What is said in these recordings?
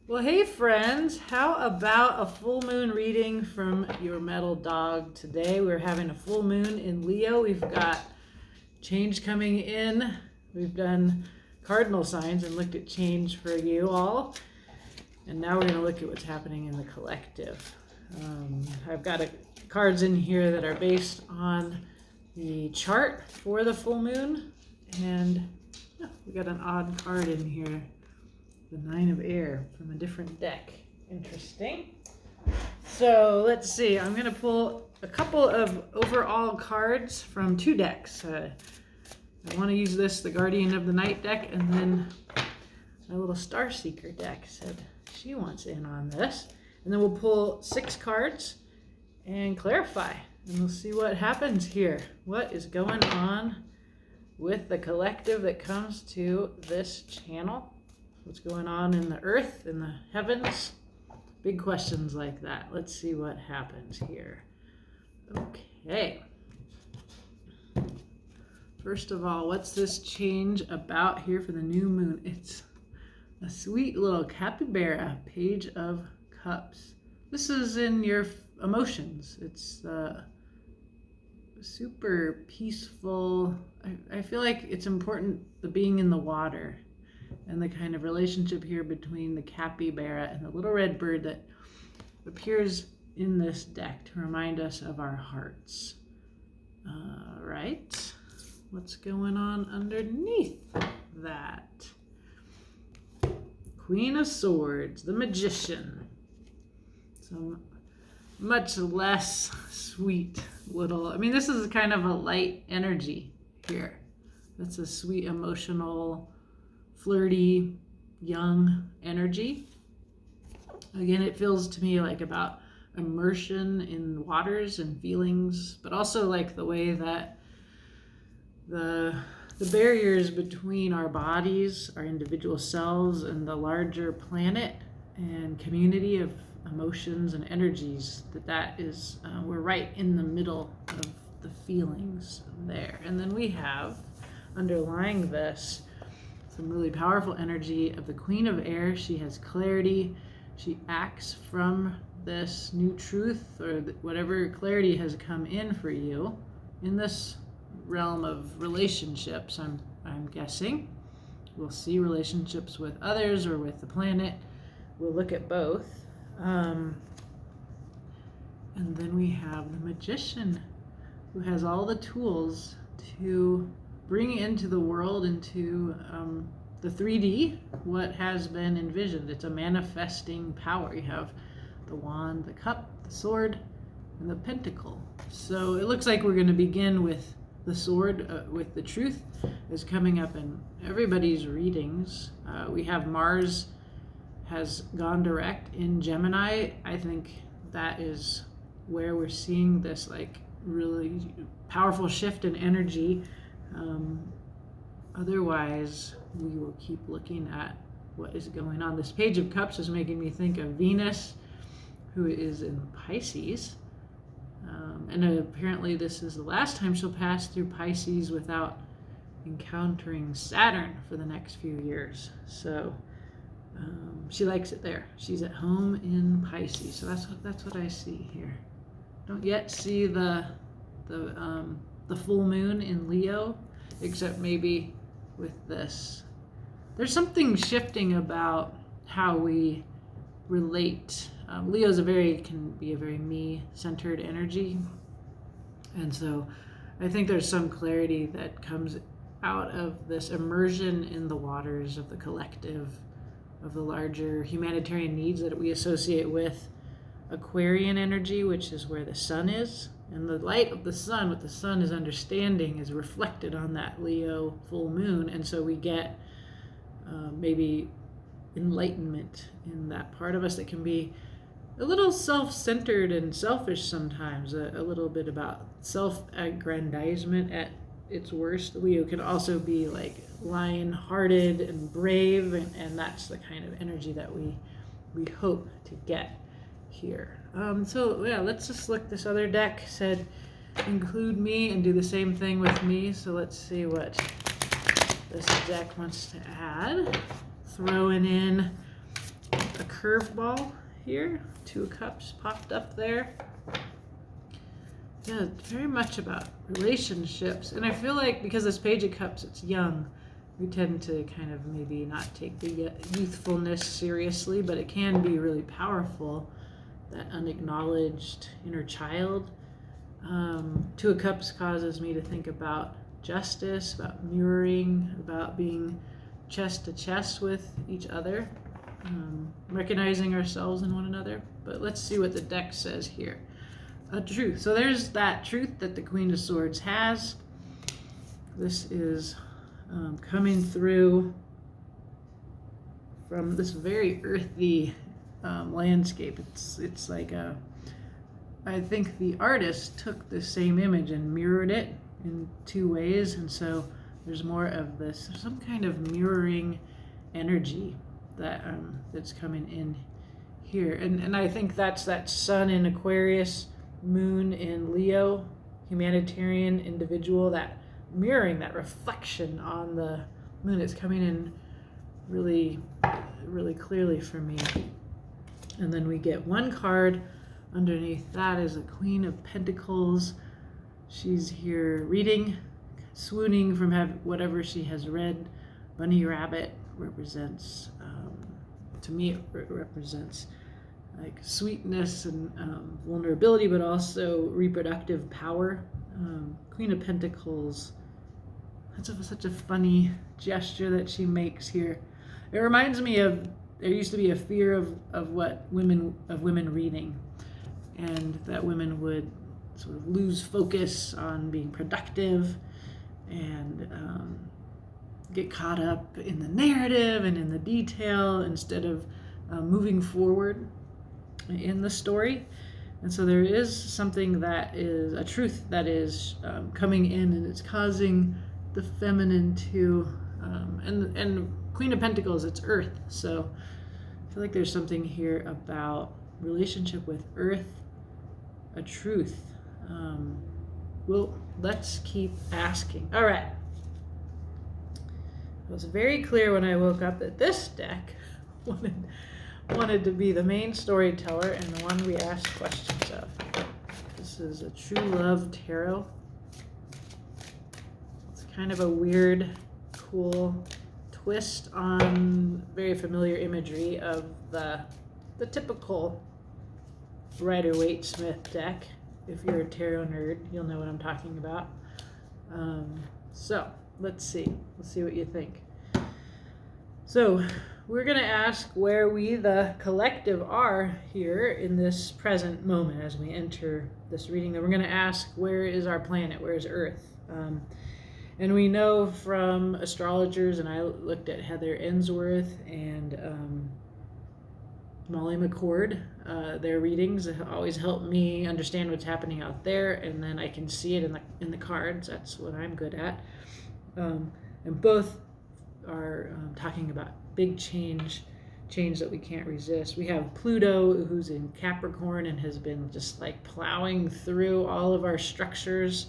Well, hey friends, how about a full moon reading from your metal dog? Today we're having a full moon in Leo. We've got change coming in. We've done cardinal signs and looked at change for you all. And now we're going to look at what's happening in the collective. I've got cards in here that are based on the chart for the full moon. And we got an odd card in here. The Nine of Air from a different deck. Interesting. So let's see. I'm going to pull a couple of overall cards from two decks. I want to use this, the Guardian of the Night deck, and then my little Star Seeker deck said she wants in on this. And then we'll pull 6 cards and clarify. And we'll see what happens here. What is going on with the collective that comes to this channel? What's going on in the earth, in the heavens? Big questions like that. Let's see what happens here. Okay. First of all, what's this change about here for the new moon? It's a sweet little capybara, Page of Cups. This is in your emotions. It's super peaceful. I feel like it's important, the being in the water. And the kind of relationship here between the capybara and the little red bird that appears in this deck to remind us of our hearts. Right? What's going on underneath that? Queen of Swords, the Magician. So much less sweet little, this is kind of a light energy here. That's a sweet, emotional, flirty, young energy. Again, it feels to me like about immersion in waters and feelings, but also like the way that the barriers between our bodies, our individual selves, and the larger planet and community of emotions and energies, that is, we're right in the middle of the feelings there. And then we have, underlying this, some really powerful energy of the Queen of Air. She has clarity. She acts from this new truth or whatever clarity has come in for you in this realm of relationships, I'm guessing. We'll see relationships with others or with the planet. We'll look at both. And then we have the Magician, who has all the tools to bring into the world, into the 3D, what has been envisioned. It's a manifesting power. You have the wand, the cup, the sword, and the pentacle. So it looks like we're going to begin with the sword, with the truth is coming up in everybody's readings. We have Mars has gone direct in Gemini. I think that is where we're seeing this like really powerful shift in energy. Otherwise, we will keep looking at what is going on. This Page of Cups is making me think of Venus, who is in Pisces. And apparently this is the last time she'll pass through Pisces without encountering Saturn for the next few years. So she likes it there. She's at home in Pisces. So that's what I see here. Don't yet see the full moon in Leo, except maybe with this. There's something shifting about how we relate. Leo's can be a very me-centered energy. And so I think there's some clarity that comes out of this immersion in the waters of the collective, of the larger humanitarian needs that we associate with Aquarian energy, which is where the sun is. And the light of the sun, what the sun is understanding, is reflected on that Leo full moon. And so we get maybe enlightenment in that part of us that can be a little self-centered and selfish sometimes, a little bit about self-aggrandizement at its worst. Leo can also be like lion-hearted and brave, and that's the kind of energy that we hope to get here. So yeah, let's just look. This other deck said include me and do the same thing with me. So let's see what this deck wants to add. Throwing in a curveball here. 2 of Cups popped up there. Yeah, very much about relationships. And I feel like because this Page of Cups, it's young, we tend to kind of maybe not take the youthfulness seriously, but it can be really powerful, that unacknowledged inner child. 2 of Cups causes me to think about justice, about mirroring, about being chest to chest with each other, recognizing ourselves in one another. But let's see what the deck says here. A truth. So there's that truth that the Queen of Swords has. This is coming through from this very earthy landscape. It's like I think the artist took the same image and mirrored it in 2 ways, and so there's more of this, some kind of mirroring energy that that's coming in here, and I think that's that Sun in Aquarius, Moon in Leo, humanitarian individual, that mirroring, that reflection on the Moon is coming in really, really clearly for me. And then we get 1 card underneath that is a Queen of Pentacles. She's here reading, swooning from whatever she has read. Bunny Rabbit represents, to me, it represents like sweetness and vulnerability, but also reproductive power. Queen of Pentacles, that's such a funny gesture that she makes here. It reminds me of, there used to be a fear of women reading, and that women would sort of lose focus on being productive and get caught up in the narrative and in the detail instead of moving forward in the story. And so there is something that is a truth that is coming in, and it's causing the feminine to and Queen of Pentacles, it's earth, so I feel like there's something here about relationship with earth, a truth. Well, let's keep asking. All right, it was very clear when I woke up that this deck wanted to be the main storyteller and the one we ask questions of. This is a True Love Tarot. It's kind of a weird, cool twist on very familiar imagery of the typical Rider-Waite-Smith deck. If you're a tarot nerd, you'll know what I'm talking about. So let's see what you think. So we're going to ask where we, the collective, are here in this present moment as we enter this reading. And we're going to ask, where is our planet? Where is Earth? And we know from astrologers, and I looked at Heather Ensworth and Molly McCord, their readings always help me understand what's happening out there, and then I can see it in the cards. That's what I'm good at. And both are talking about big change that we can't resist. We have Pluto, who's in Capricorn and has been just like plowing through all of our structures.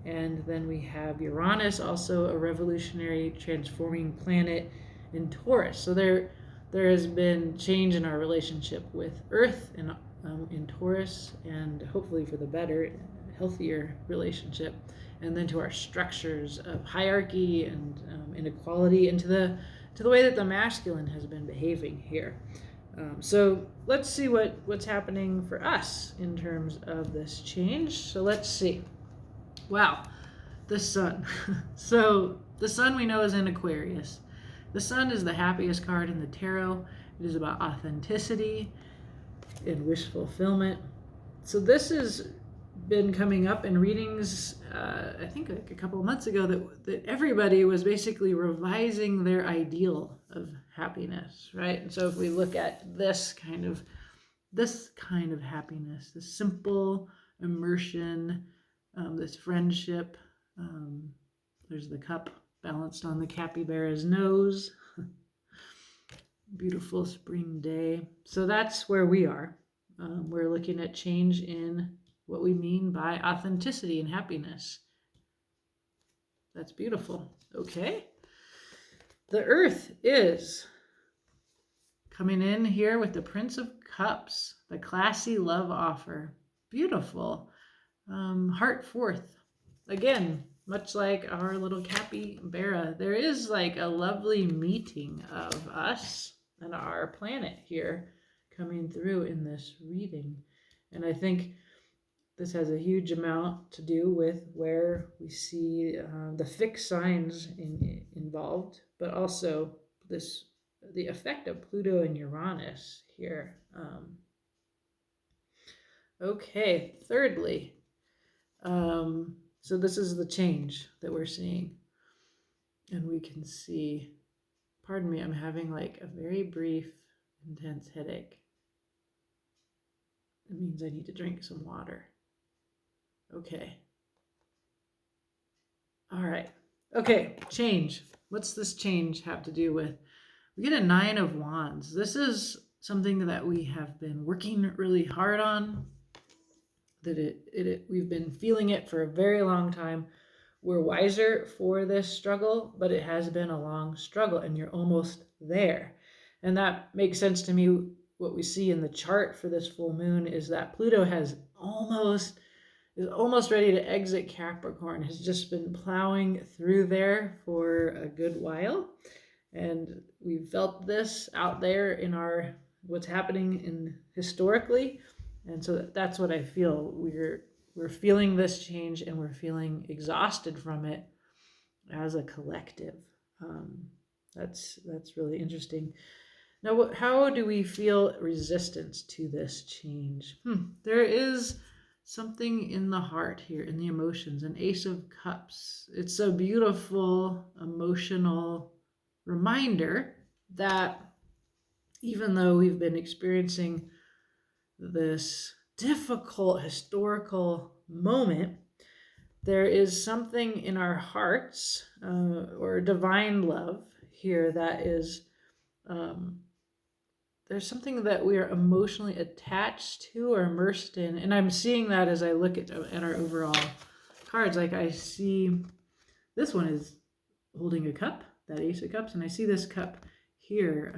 And then we have Uranus, also a revolutionary, transforming planet in Taurus. So there has been change in our relationship with Earth in Taurus, and hopefully for the better, healthier relationship. And then to our structures of hierarchy and inequality, and to the way that the masculine has been behaving here. So let's see what's happening for us in terms of this change. So let's see. Wow, the Sun. So the Sun we know is in Aquarius. The Sun is the happiest card in the tarot. It is about authenticity and wish fulfillment. So this has been coming up in readings, I think like a couple of months ago, that everybody was basically revising their ideal of happiness, right? And so if we look at this kind of happiness, this simple immersion, this friendship, there's the cup balanced on the capybara's nose. Beautiful spring day. So that's where we are. We're looking at change in what we mean by authenticity and happiness. That's beautiful. Okay. The Earth is coming in here with the Prince of Cups, the classy love offer. Beautiful. Heart fourth. Again, much like our little capybara, there is like a lovely meeting of us and our planet here coming through in this reading. And I think this has a huge amount to do with where we see the fixed signs involved, but also the effect of Pluto and Uranus here. Okay, thirdly, so this is the change that we're seeing. And we can see, pardon me, I'm having like a very brief, intense headache. It means I need to drink some water. Okay. All right. Okay, change. What's this change have to do with? We get a 9 of Wands. This is something that we have been working really hard on. That we've been feeling it for a very long time. We're wiser for this struggle, but it has been a long struggle, and you're almost there. And that makes sense to me. What we see in the chart for this full moon is that Pluto is almost ready to exit Capricorn, has just been plowing through there for a good while. And we've felt this out there in what's happening historically. And so that's what I feel. We're feeling this change, and we're feeling exhausted from it as a collective. That's really interesting. Now, how do we feel resistance to this change? There is something in the heart here, in the emotions, an Ace of Cups. It's a beautiful, emotional reminder that even though we've been experiencing this difficult historical moment, there is something in our hearts or divine love here that is there's something that we are emotionally attached to or immersed in. And I'm seeing that as I look at our overall cards. Like I see this one is holding a cup, that Ace of Cups, and I see this cup here.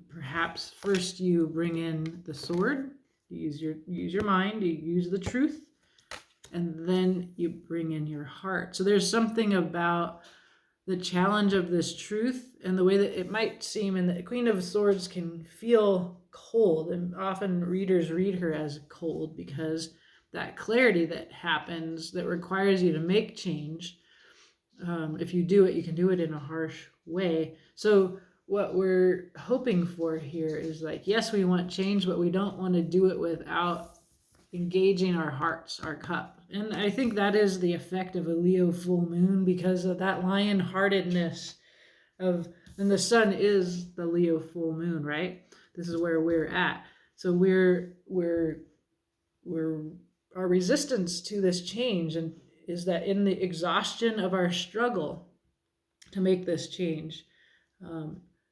Perhaps first you bring in the sword, you use your mind, you use the truth, and then you bring in your heart. So there's something about the challenge of this truth and the way that it might seem, and the Queen of Swords can feel cold, and often readers read her as cold because that clarity that happens that requires you to make change, if you do it, you can do it in a harsh way. So what we're hoping for here is like, yes, we want change, but we don't want to do it without engaging our hearts, our cup. And I think that is the effect of a Leo full moon, because of that lion-heartedness and the sun is the Leo full moon, right? This is where we're at. So our resistance to this change and is that in the exhaustion of our struggle to make this change,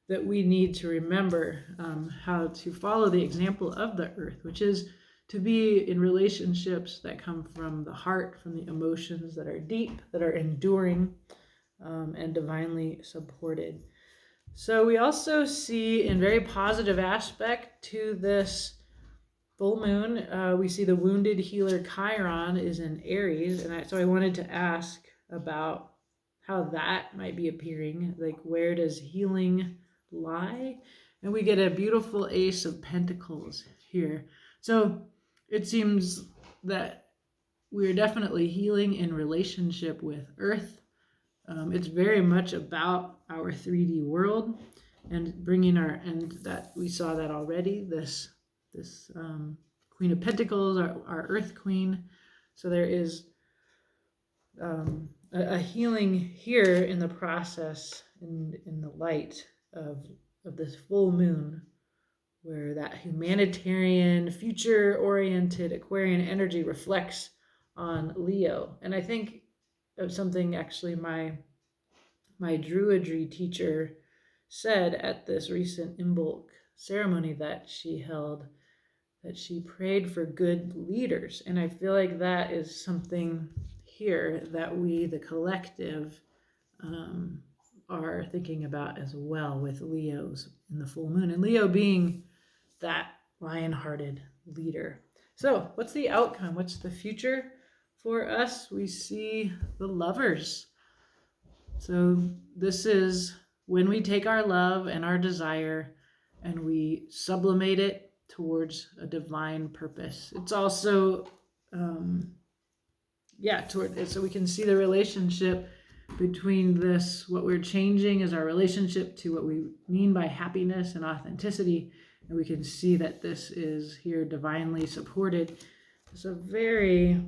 that we need to remember how to follow the example of the earth, which is to be in relationships that come from the heart, from the emotions that are deep, that are enduring, and divinely supported. So we also see in very positive aspect to this full moon, we see the wounded healer Chiron is in Aries. And so I wanted to ask about how that might be appearing. Like, where does healing lie? And we get a beautiful Ace of Pentacles here. So it seems that we're definitely healing in relationship with Earth. It's very much about our 3D world and bringing and that we saw that already. This Queen of Pentacles, our Earth Queen. So there is a healing here in the process, in the light of this full moon, where that humanitarian, future-oriented Aquarian energy reflects on Leo. And I think of something actually my Druidry teacher said at this recent Imbolc ceremony that she held, that she prayed for good leaders. And I feel like that is something here that we, the collective, are thinking about as well with Leos in the full moon, and Leo being that lion-hearted leader. So what's the outcome? What's the future for us? We see the Lovers. So this is when we take our love and our desire and we sublimate it towards a divine purpose. It's also, so we can see the relationship between this, what we're changing is our relationship to what we mean by happiness and authenticity. And we can see that this is here divinely supported. It's a very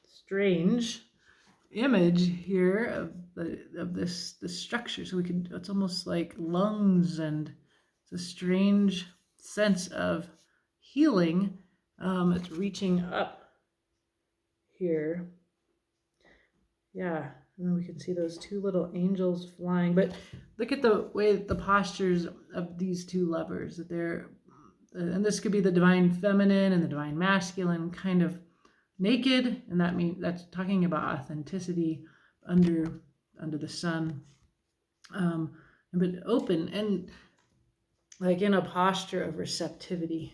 strange image here of this structure. So it's almost like lungs, and it's a strange sense of healing. It's reaching up here. Yeah, and then we can see those two little angels flying. But look at the way that the postures of these two lovers, that they're, and this could be the divine feminine and the divine masculine, kind of naked, and that's talking about authenticity under the sun, but open and like in a posture of receptivity,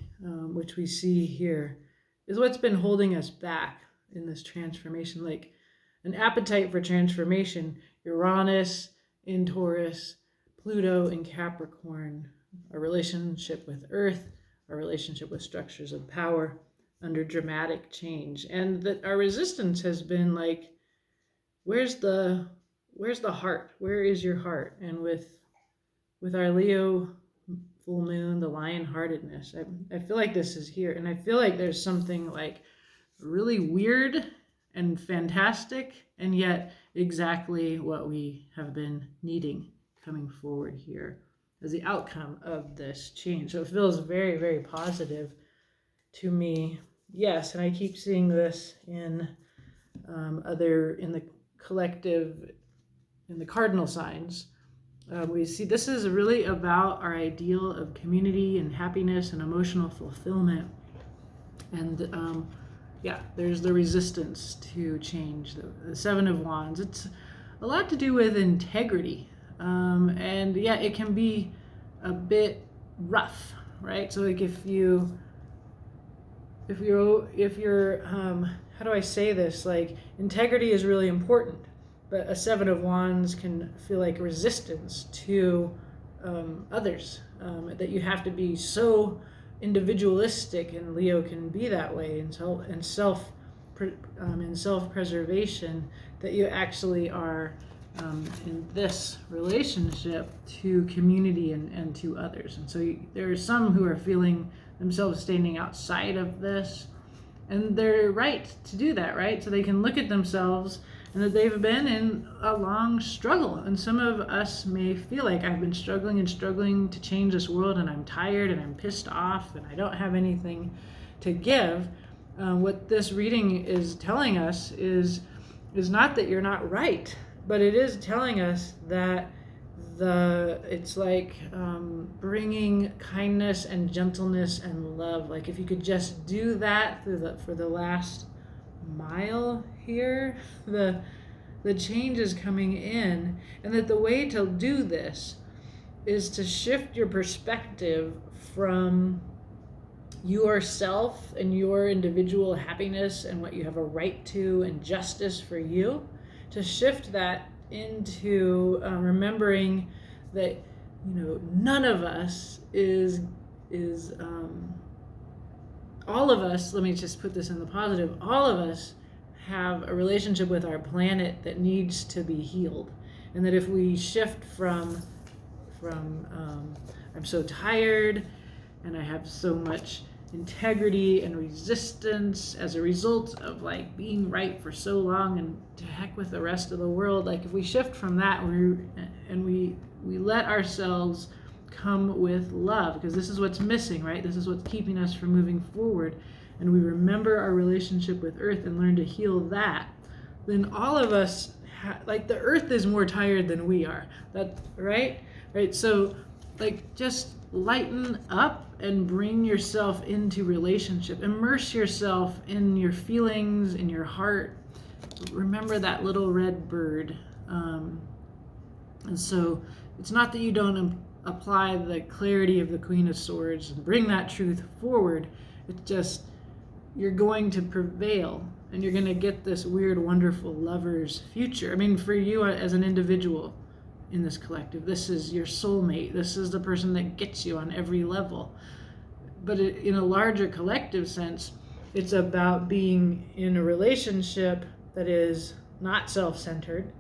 which we see here is what's been holding us back in this transformation, like an appetite for transformation. Uranus in Taurus, Pluto in Capricorn, a relationship with Earth, a relationship with structures of power under dramatic change. And that our resistance has been like, where's the heart? Where is your heart? And with our Leo full moon, the lion-heartedness, I feel like this is here. And I feel like there's something like really weird and fantastic, and yet exactly what we have been needing coming forward here as the outcome of this change. So it feels very, very positive to me. Yes, and I keep seeing this in in the collective, in the cardinal signs. We see this is really about our ideal of community and happiness and emotional fulfillment. And there's the resistance to change, the Seven of Wands. It's a lot to do with integrity. And it can be a bit rough, right? So like if you're how do I say this? Like, integrity is really important, but a Seven of Wands can feel like resistance to others, that you have to be so individualistic, and Leo can be that way, in self-preservation, that you actually are in this relationship to community and to others. And so there are some who are feeling themselves standing outside of this, and they're right to do that, right? So they can look at themselves and that they've been in a long struggle. And some of us may feel like, I've been struggling to change this world, and I'm tired and I'm pissed off and I don't have anything to give. What this reading is telling us is not that you're not right, but it is telling us that it's like bringing kindness and gentleness and love. Like if you could just do that for the last mile here, the change is coming in, and that the way to do this is to shift your perspective from yourself and your individual happiness and what you have a right to and justice for you, to shift that into remembering that none of us is all of us, let me just put this in the positive, all of us have a relationship with our planet that needs to be healed. And that if we shift from I'm so tired and I have so much integrity and resistance as a result of like being right for so long, and to heck with the rest of the world, like if we shift from that and we let ourselves come with love, because this is what's missing, right? This is what's keeping us from moving forward, and we remember our relationship with Earth and learn to heal that, then all of us like the Earth is more tired than we are. That right? So like just lighten up and bring yourself into relationship. Immerse yourself in your feelings, in your heart. Remember that little red bird. And so it's not that you don't apply the clarity of the Queen of Swords and bring that truth forward, it's just, you're going to prevail and you're going to get this weird, wonderful lover's future. I mean, for you as an individual in this collective, this is your soulmate. This is the person that gets you on every level. But in a larger collective sense, it's about being in a relationship that is not self-centered.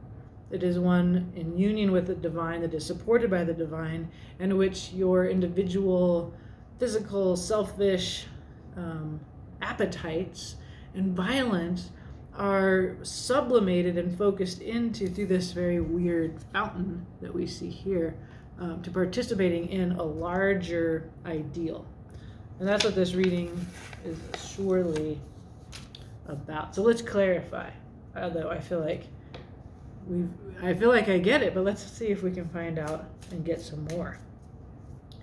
It is one in union with the divine, that is supported by the divine, in which your individual, physical, selfish appetites and violence are sublimated and focused into through this very weird fountain that we see here, to participating in a larger ideal. And that's what this reading is surely about. So let's clarify, although I feel like I get it, but let's see if we can find out and get some more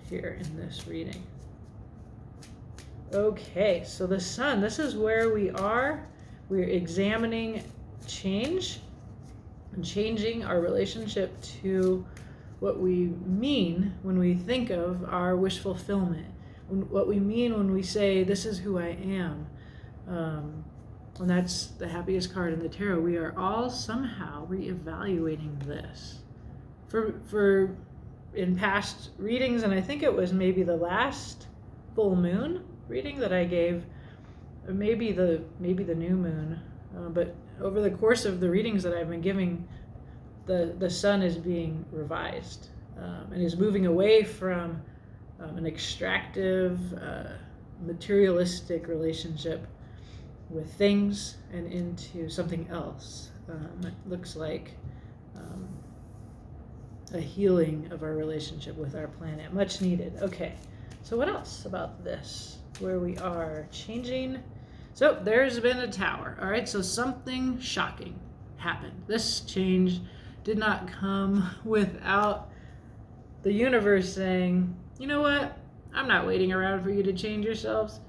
here in this reading. Okay, so the Sun, this is where we are. We're examining change and changing our relationship to what we mean when we think of our wish fulfillment, what we mean when we say, this is who I am. And that's the happiest card in the tarot. We are all somehow reevaluating this. For in past readings, and I think it was maybe the last full moon reading that I gave, or maybe the new moon, but over the course of the readings that I've been giving, the Sun is being revised, and is moving away from an extractive, materialistic relationship with things and into something else. It looks like a healing of our relationship with our planet, much needed. Okay, so what else about this? Where we are changing. So there's been a tower. All right, so something shocking happened. This change did not come without the universe saying, you know what? I'm not waiting around for you to change yourselves.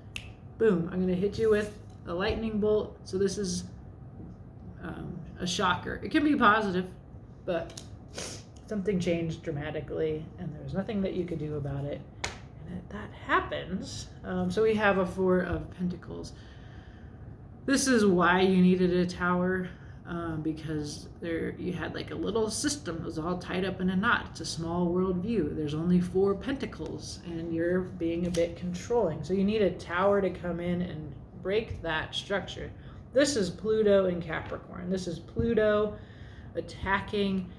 Boom, I'm going to hit you with a lightning bolt. So this is a shocker. It can be positive, but something changed dramatically and there's nothing that you could do about it. And that happens. So we have a Four of Pentacles. This is why you needed a tower, because you had like a little system that was all tied up in a knot. It's a small world view. There's only 4 pentacles and you're being a bit controlling. So you need a tower to come in and break that structure. This is Pluto in Capricorn. This is Pluto attacking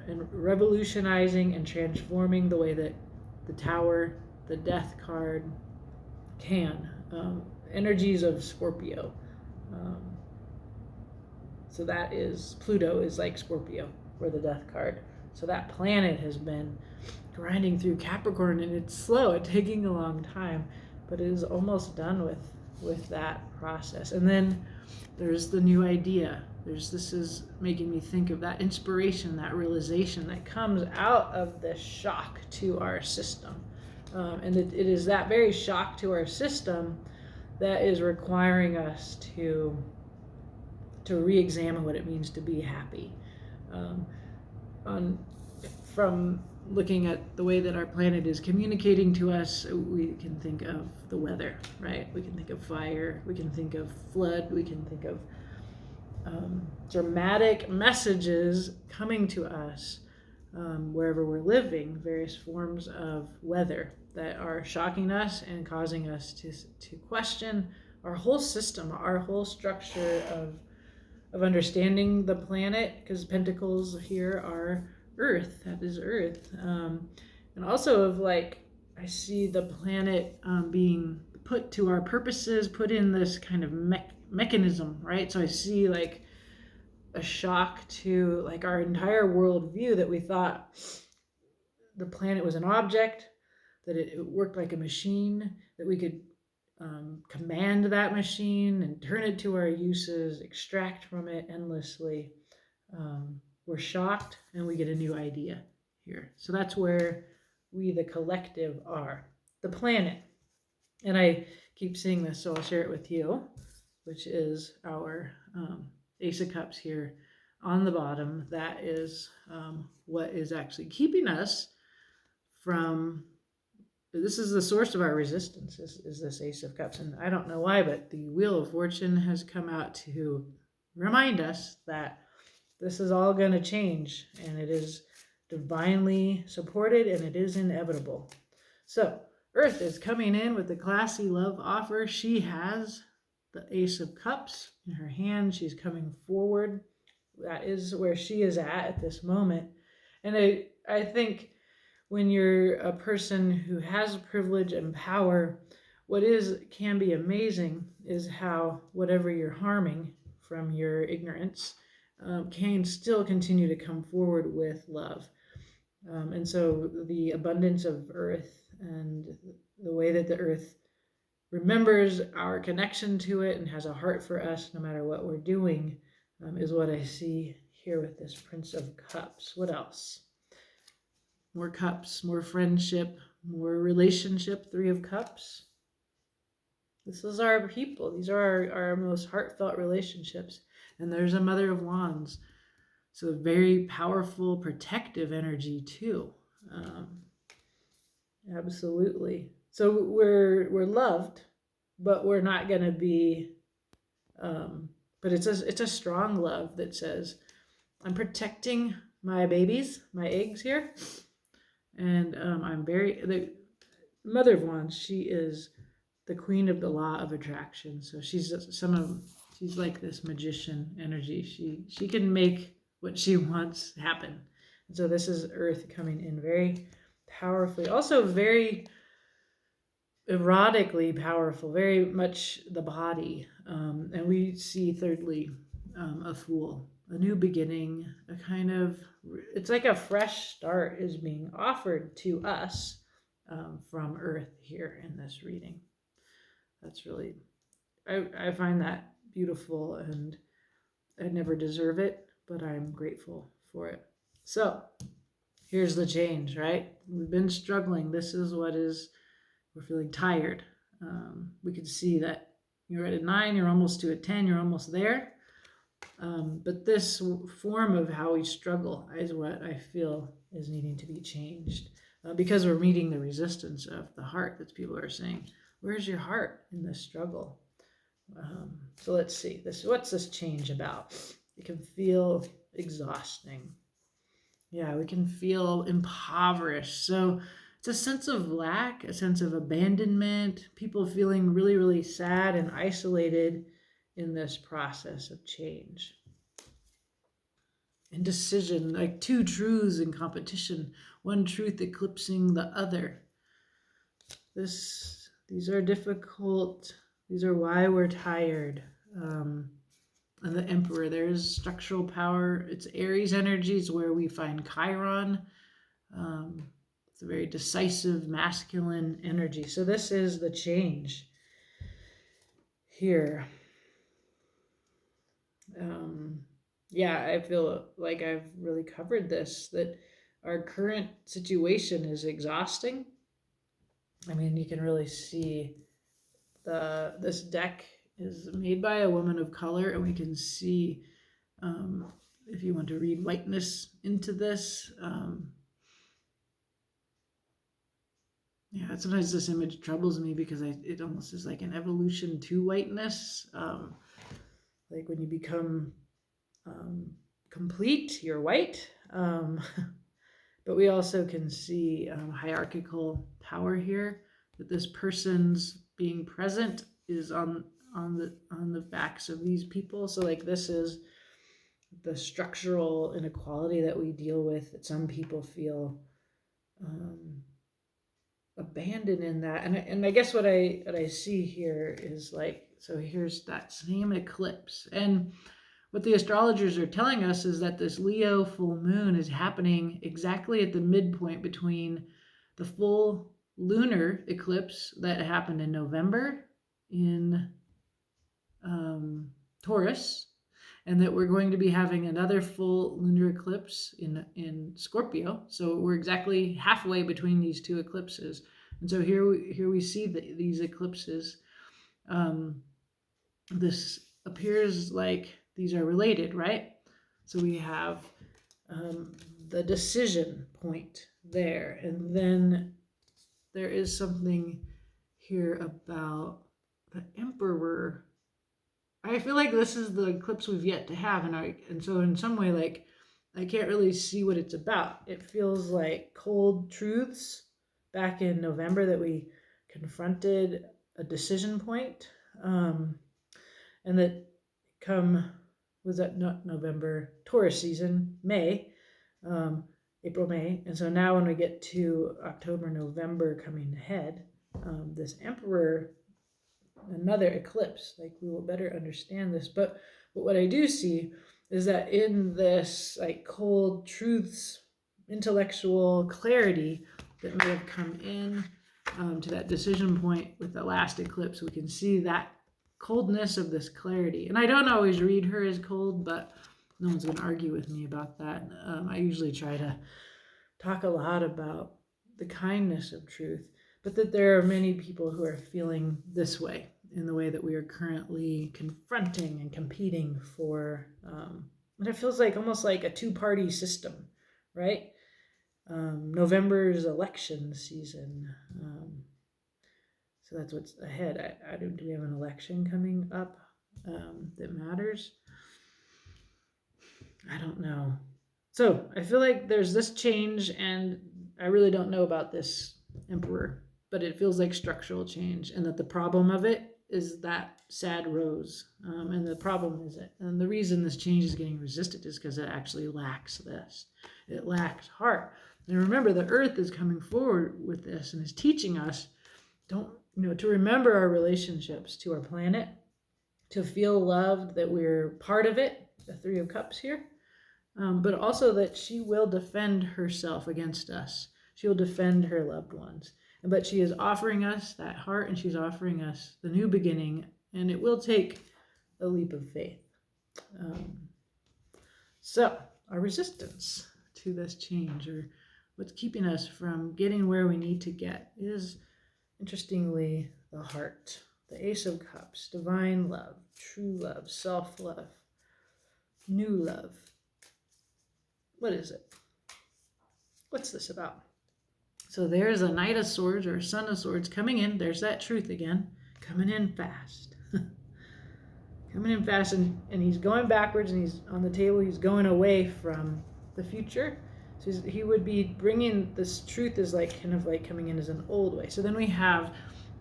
and revolutionizing and transforming the way that the tower, the Death card, can. Energies of Scorpio. So that is, Pluto is like Scorpio for the Death card. So that planet has been grinding through Capricorn, and it's slow, it's taking a long time, but it is almost done with that process. And then there's the new idea. This is making me think of that inspiration, that realization that comes out of this shock to our system. And it is that very shock to our system that is requiring us to re-examine what it means to be happy. From looking at the way that our planet is communicating to us, we can think of the weather, right? We can think of fire, we can think of flood, we can think of dramatic messages coming to us wherever we're living, various forms of weather that are shocking us and causing us to question our whole system, our whole structure of understanding the planet, because pentacles here are Earth, that is Earth. And also of like, I see the planet being put to our purposes, put in this kind of mechanism, right? So I see like a shock to like our entire worldview, that we thought the planet was an object, that it worked like a machine, that we could command that machine and turn it to our uses, extract from it endlessly. We're shocked and we get a new idea here. So that's where we, the collective, are. The planet. And I keep seeing this, so I'll share it with you, which is our Ace of Cups here on the bottom. That is what is actually keeping us from, this is the source of our resistance, is this Ace of Cups. And I don't know why, but the Wheel of Fortune has come out to remind us that this is all going to change, and it is divinely supported, and it is inevitable. So Earth is coming in with the classy love offer. She has the Ace of Cups in her hand. She's coming forward. That is where she is at this moment. And I think when you're a person who has privilege and power, what can be amazing is how whatever you're harming from your ignorance can still continue to come forward with love. And so the abundance of Earth and the way that the Earth remembers our connection to it and has a heart for us no matter what we're doing is what I see here with this Prince of Cups. What else? More cups, more friendship, more relationship. 3 of Cups. This is our people. These are our most heartfelt relationships. And there's a Mother of Wands. So very powerful, protective energy too. Absolutely. So we're loved, but we're not going to be. But it's a strong love that says, I'm protecting my babies, my eggs here, and I'm the Mother of Wands. She is the queen of the law of attraction. So she's like this magician energy. She can make what she wants happen. And so this is Earth coming in very powerfully, also very erotically powerful, very much the body. And we see thirdly a Fool, a new beginning, a kind of, it's like a fresh start is being offered to us from Earth here in this reading. That's really, I find that beautiful, and I never deserve it, but I'm grateful for it. So here's the change, right? We've been struggling. This is we're feeling tired. We can see that you're at a 9, you're almost to a 10, you're almost there. But this form of how we struggle is what I feel is needing to be changed because we're meeting the resistance of the heart that people are saying, where's your heart in this struggle? So let's see. What's this change about? It can feel exhausting. Yeah, we can feel impoverished. So it's a sense of lack, a sense of abandonment, people feeling really, really sad and isolated in this process of change. Indecision, like 2 truths in competition, one truth eclipsing the other. These are difficult. These are why we're tired. And the Emperor, there's structural power. It's Aries energies where we find Chiron. It's a very decisive masculine energy. So this is the change here. Yeah, I feel like I've really covered this, that our current situation is exhausting. I mean, you can really see this deck is made by a woman of color, and we can see, if you want to read whiteness into this, yeah, sometimes this image troubles me because it almost is like an evolution to whiteness. Like when you become complete, you're white. But we also can see hierarchical power here, that this person's being present is on the backs of these people. So like this is the structural inequality that we deal with, that some people feel abandoned in that. And I guess what I see here is like, so here's that same eclipse, and what the astrologers are telling us is that this Leo full moon is happening exactly at the midpoint between the full lunar eclipse that happened in November in Taurus, and that we're going to be having another full lunar eclipse in Scorpio. So we're exactly halfway between these 2 eclipses. And so here we see these eclipses. This appears like these are related, right? So we have the decision point, there. And then there is something here about the Emperor. I feel like this is the eclipse we've yet to have, and so in some way, like, I can't really see what it's about. It feels like cold truths back in November that we confronted a decision point, and that come was that not November, Taurus season, May, April, May, and so now when we get to October, November coming ahead, this Emperor, another eclipse, like we will better understand this. But what I do see is that in this like cold truths, intellectual clarity that may have come in to that decision point with the last eclipse, we can see that coldness of this clarity. And I don't always read her as cold, but no one's going to argue with me about that. I usually try to talk a lot about the kindness of truth, but that there are many people who are feeling this way in the way that we are currently confronting and competing for. And it feels like almost like a two-party system, right? November's election season. So that's what's ahead. Do we have an election coming up that matters? I don't know. So I feel like there's this change, and I really don't know about this Emperor, but it feels like structural change, and that the problem of it is that sad rose. And the problem is it, and the reason this change is getting resisted is because it actually lacks this. It lacks heart. And remember, the earth is coming forward with this and is teaching us to remember our relationships to our planet, to feel loved, that we're part of it, the Three of Cups here, but also that she will defend herself against us. She will defend her loved ones. But she is offering us that heart, and she's offering us the new beginning, and it will take a leap of faith. So our resistance to this change, or what's keeping us from getting where we need to get, is, interestingly, the heart. The Ace of Cups, divine love, true love, self-love, new love. What is it? What's this about? So there's a Knight of Swords or Son of Swords coming in. There's that truth again, coming in fast. Coming in fast, and he's going backwards, and he's on the table. He's going away from the future. So he would be bringing this truth is like kind of like coming in as an old way. So then we have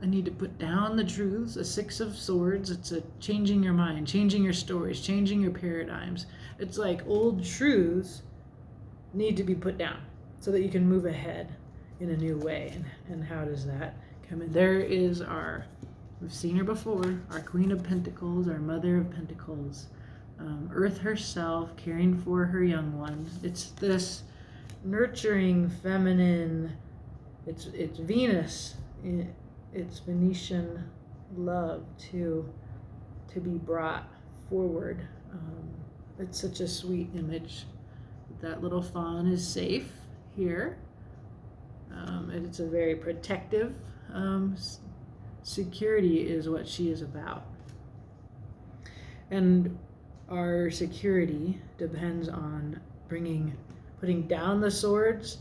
a need to put down the truths, a Six of Swords. It's a changing your mind, changing your stories, changing your paradigms. It's like old truths need to be put down so that you can move ahead in a new way. And how does that come in? There is we've seen her before, our Queen of Pentacles, our Mother of Pentacles, Earth herself caring for her young ones. It's this nurturing, feminine, it's Venus, it's Venetian love to be brought forward. It's such a sweet image. That little fawn is safe here. And it's a very protective security is what she is about. And our security depends on putting down the swords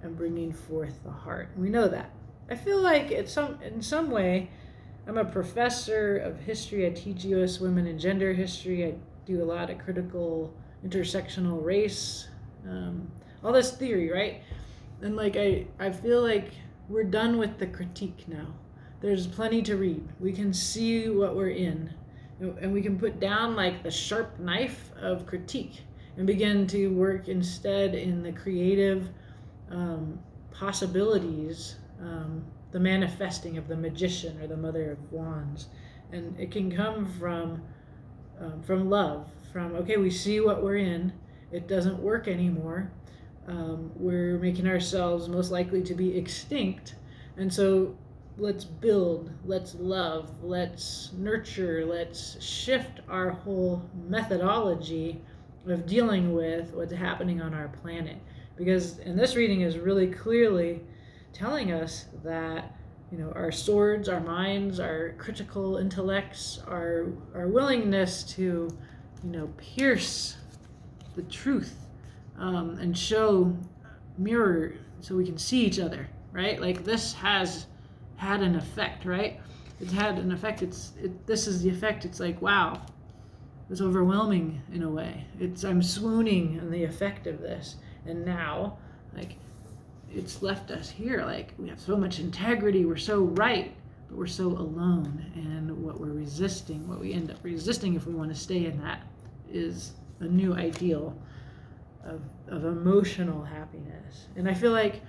and bringing forth the heart. We know that. I feel like in some way, I'm a professor of history. I teach U.S. women and gender history. I do a lot of critical intersectional race, all this theory, right? And like I feel like we're done with the critique now. There's plenty to read. We can see what we're in, and we can put down like the sharp knife of critique and begin to work instead in the creative possibilities, the manifesting of the magician or the Mother of Wands. And it can come from love, from, okay, we see what we're in, it doesn't work anymore, we're making ourselves most likely to be extinct, and so let's build, let's love, let's nurture, let's shift our whole methodology of dealing with what's happening on our planet. Because, and this reading is really clearly telling us that, our swords, our minds, our critical intellects, our willingness to, pierce the truth and mirror so we can see each other, right? Like this has had an effect, right? It's had an effect. This is the effect. It's like, wow, it's overwhelming in a way. I'm swooning in the effect of this. And now, like, it's left us here. Like, we have so much integrity. We're so right, but we're so alone. And what we end up resisting if we want to stay in that, is a new ideal of emotional happiness. And I feel like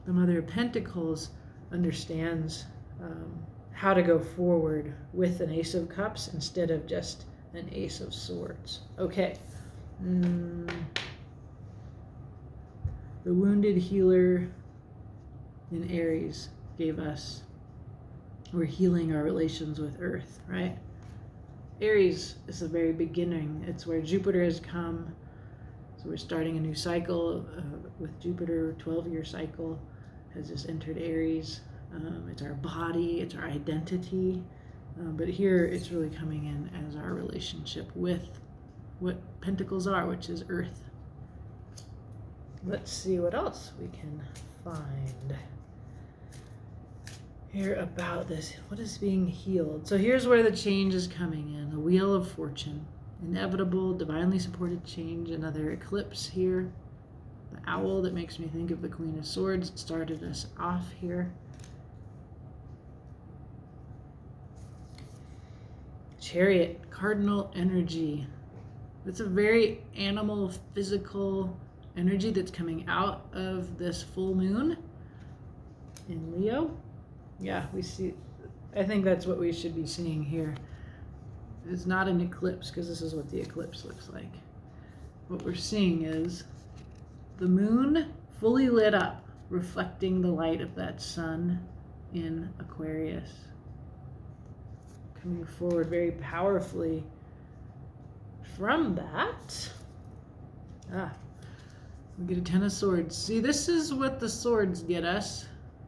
the Mother of Pentacles understands how to go forward with an Ace of Cups instead of just an Ace of Swords. Okay. The wounded healer in Aries gave us, we're healing our relations with Earth, right? Aries is the very beginning. It's where Jupiter has come. So we're starting a new cycle with Jupiter. 12-year cycle has just entered Aries. It's our body, it's our identity. But here it's really coming in as our relationship with what Pentacles are, which is Earth. Let's see what else we can find here about this. What is being healed? So here's where the change is coming in. The Wheel of Fortune. Inevitable, divinely supported change. Another eclipse here. The owl that makes me think of the Queen of Swords started us off here. Chariot, cardinal energy. It's a very animal, physical energy that's coming out of this full moon in Leo. Yeah, we see, I think that's what we should be seeing here. It's not an eclipse, because this is what the eclipse looks like. What we're seeing is the moon fully lit up, reflecting the light of that sun in Aquarius. Coming forward very powerfully from that. We get a Ten of Swords. See, this is what the swords get us.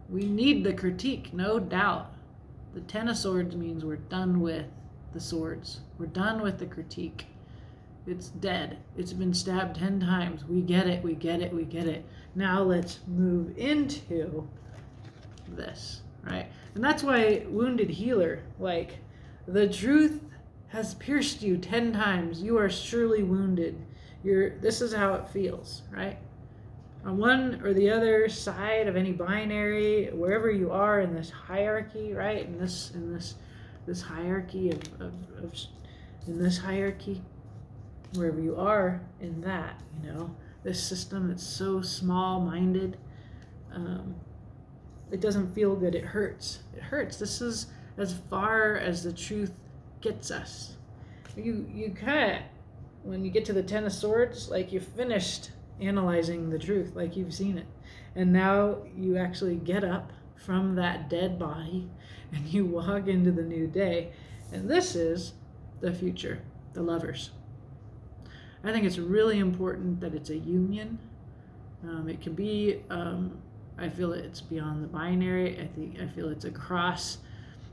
We need the critique, no doubt. The Ten of Swords means we're done with the swords. We're done with the critique. It's dead. It's been stabbed 10 times. We get it, we get it, we get it. Now let's move into this, right? And that's why Wounded Healer, like, the truth has pierced you 10 times. You are surely wounded. This is how it feels, right? On one or the other side of any binary, wherever you are in this hierarchy, right? In this hierarchy in this hierarchy, wherever you are in that, this system that's so small-minded, it doesn't feel good. It hurts. It hurts. This is as far as the truth gets us. You kind of, when you get to the Ten of Swords, like, you finished analyzing the truth, like, you've seen it, and now you actually get up from that dead body and you walk into the new day, and this is the future, the Lovers. I think it's really important that it's a union. It can be, I feel it's beyond the binary. I feel it's across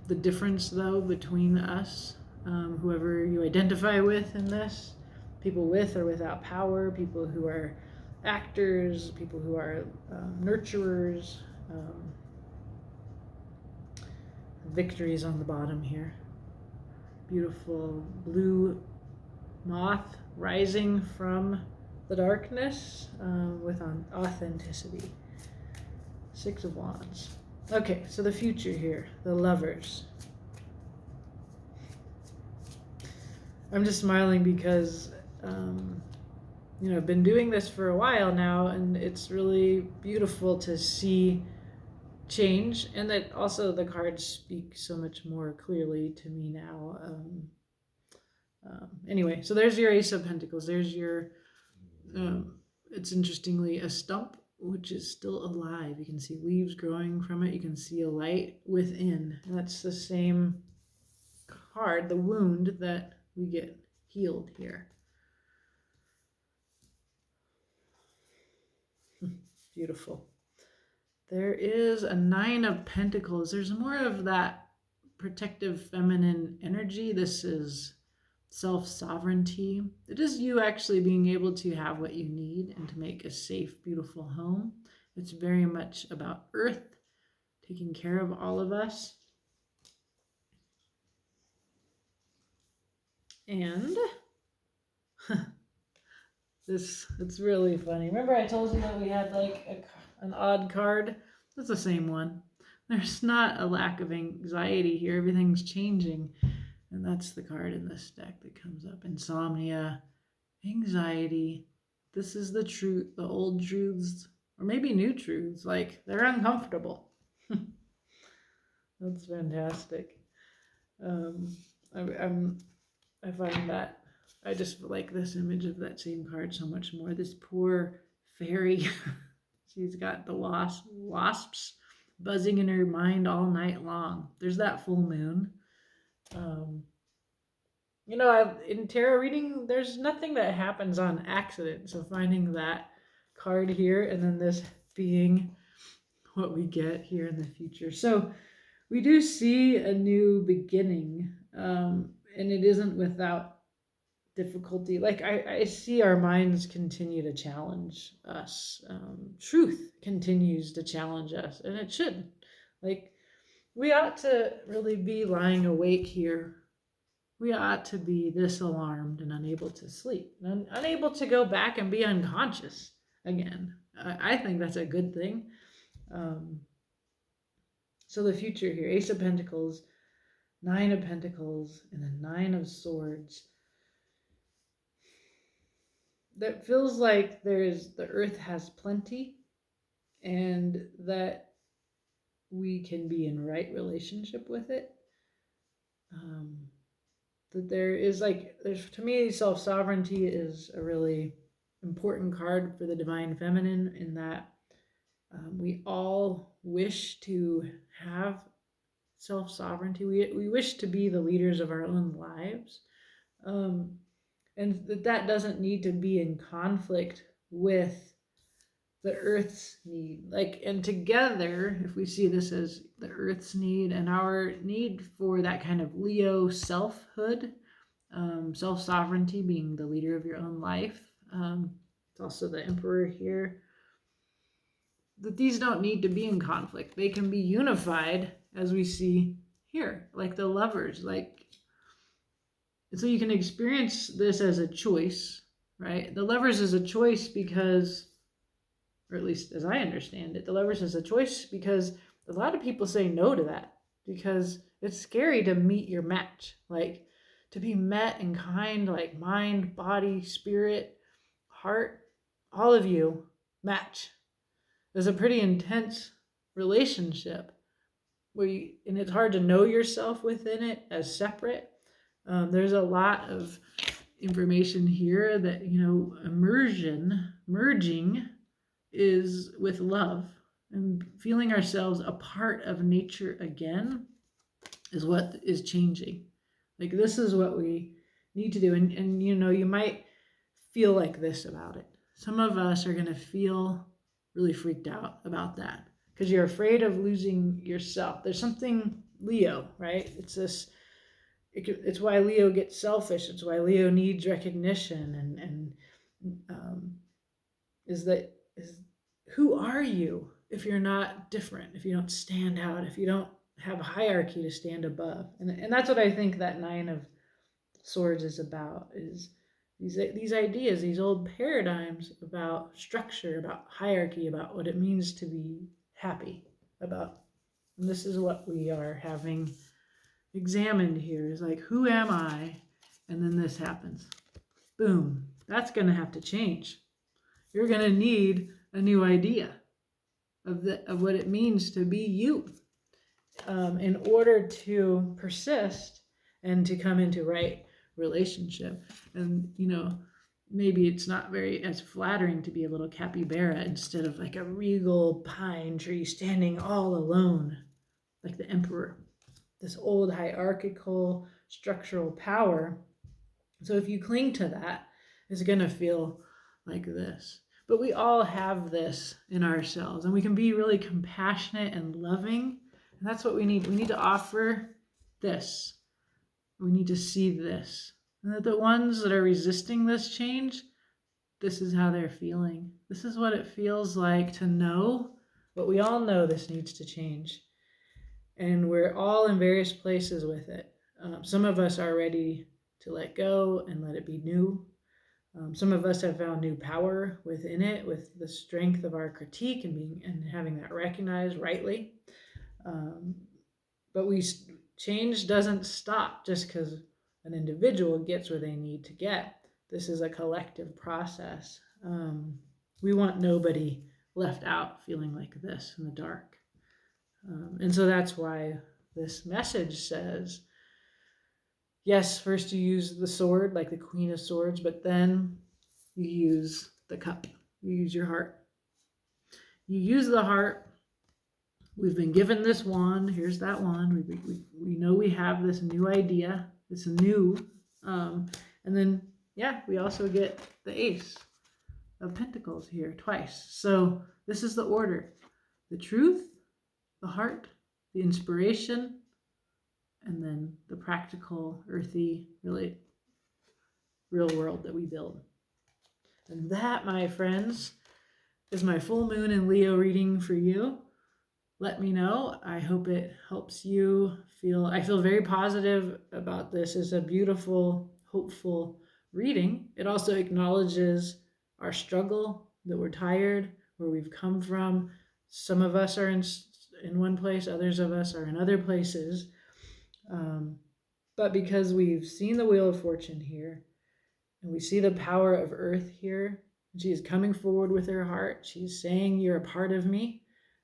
the difference, though, between us, whoever you identify with in this, people with or without power, people who are actors, people who are nurturers. Victories on the bottom here. Beautiful blue moth rising from the darkness with authenticity. Six of Wands. Okay, so the future here, the Lovers. I'm just smiling because, I've been doing this for a while now, and it's really beautiful to see change, and that also the cards speak so much more clearly to me now. Anyway, so there's your Ace of Pentacles. There's your, it's interestingly a stump, which is still alive. You can see leaves growing from it. You can see a light within. And that's the same card, the wound that we get healed here. Beautiful. There is a Nine of Pentacles. There's more of that protective feminine energy. This is self-sovereignty. It is you actually being able to have what you need and to make a safe, beautiful home. It's very much about Earth taking care of all of us. And it's really funny. Remember I told you that we had like an odd card? That's the same one. There's not a lack of anxiety here. Everything's changing. And that's the card in this deck that comes up. Insomnia, anxiety. This is the truth, the old truths, or maybe new truths. Like, they're uncomfortable. That's fantastic. I find that I just like this image of that same card so much more. This poor fairy, she's got the wasps buzzing in her mind all night long. There's that full moon. In tarot reading, there's nothing that happens on accident. So finding that card here and then this being what we get here in the future. So we do see a new beginning, and it isn't without difficulty. Like I see our minds continue to challenge us. Truth continues to challenge us, and it should. Like, we ought to really be lying awake here. We ought to be this alarmed and unable to sleep, and unable to go back and be unconscious again. I think that's a good thing. So the future here, Ace of Pentacles, Nine of Pentacles, and the Nine of Swords. That feels like the earth has plenty, and that we can be in right relationship with it. That there's to me, self-sovereignty is a really important card for the divine feminine, in that we all wish to have self-sovereignty. We wish to be the leaders of our own lives. And that doesn't need to be in conflict with the earth's need. And together, if we see this as the earth's need and our need for that kind of Leo selfhood, self-sovereignty, being the leader of your own life. It's also the Emperor here. That these don't need to be in conflict. They can be unified, as we see here, like the Lovers. So you can experience this as a choice, right? The Lovers is a choice because, or at least as I understand it, the Lovers is a choice because a lot of people say no to that, because it's scary to meet your match, to be met in kind, like mind, body, spirit, heart, all of you match. There's a pretty intense relationship and it's hard to know yourself within it as separate. There's a lot of information here that, merging is with love, and feeling ourselves a part of nature again is what is changing. This is what we need to do. And you might feel like this about it. Some of us are going to feel really freaked out about that because you're afraid of losing yourself. There's something Leo, right? It's why Leo gets selfish. It's why Leo needs recognition. Who are you if you're not different, if you don't stand out, if you don't have hierarchy to stand above? And that's what I think that Nine of Swords is about, is these ideas, these old paradigms about structure, about hierarchy, about what it means to be happy, and this is what we are having examined here, is who am I? And then this happens. Boom. That's going to have to change. You're going to need a new idea of what it means to be you, in order to persist and to come into right relationship. And maybe it's not very as flattering to be a little capybara instead of a regal pine tree standing all alone, like the Emperor, this old hierarchical structural power. So if you cling to that, it's going to feel like this. But we all have this in ourselves, and we can be really compassionate and loving. And that's what we need. We need to offer this. We need to see this. And that the ones that are resisting this change, this is how they're feeling. This is what it feels like to know, but we all know this needs to change. And we're all in various places with it. Some of us are ready to let go and let it be new. Some of us have found new power within it, with the strength of our critique and having that recognized rightly. But change doesn't stop just because an individual gets where they need to get. This is a collective process. We want nobody left out feeling like this in the dark. And so that's why this message says, yes, first you use the sword, like the Queen of Swords, but then you use the cup. You use your heart. You use the heart. We've been given this wand. Here's that wand. We know we have this new idea, this new. And then, yeah, we also get the Ace of Pentacles here twice. So this is the order. The truth, the heart, the inspiration, and then the practical, earthy, really real world that we build. And that, my friends, is my full moon in Leo reading for you. Let me know. I hope it helps you feel. I feel very positive about this. It's a beautiful, hopeful reading. It also acknowledges our struggle, that we're tired, where we've come from. Some of us are in one place, others of us are in other places. But because we've seen the Wheel of Fortune here, and we see the power of Earth here, she is coming forward with her heart. She's saying, you're a part of me.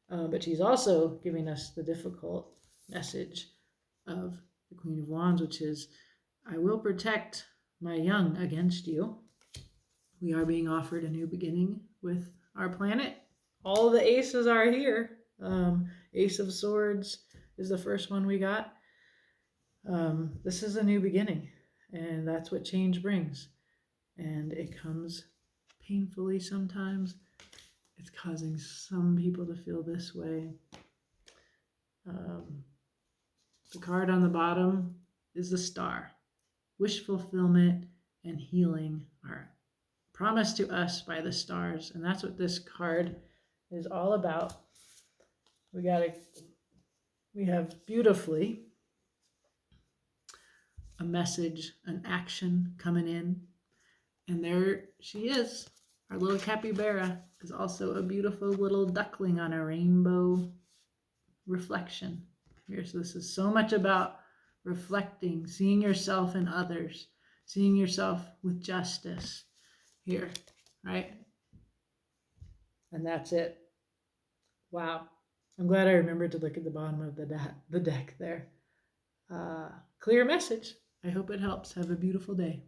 But she's also giving us the difficult message of the Queen of Wands, which is, I will protect my young against you. We are being offered a new beginning with our planet. All the aces are here. Ace of Swords is the first one we got. This is a new beginning, and that's what change brings. And it comes painfully sometimes. It's causing some people to feel this way. The card on the bottom is the Star. Wish fulfillment and healing are promised to us by the stars. And that's what this card is all about. We have beautifully a message, an action coming in. And there she is. Our little capybara is also a beautiful little duckling on a rainbow reflection here. So this is so much about reflecting, seeing yourself in others, seeing yourself with justice here, right? And that's it. Wow. I'm glad I remembered to look at the bottom of the deck there. Clear message. I hope it helps. Have a beautiful day.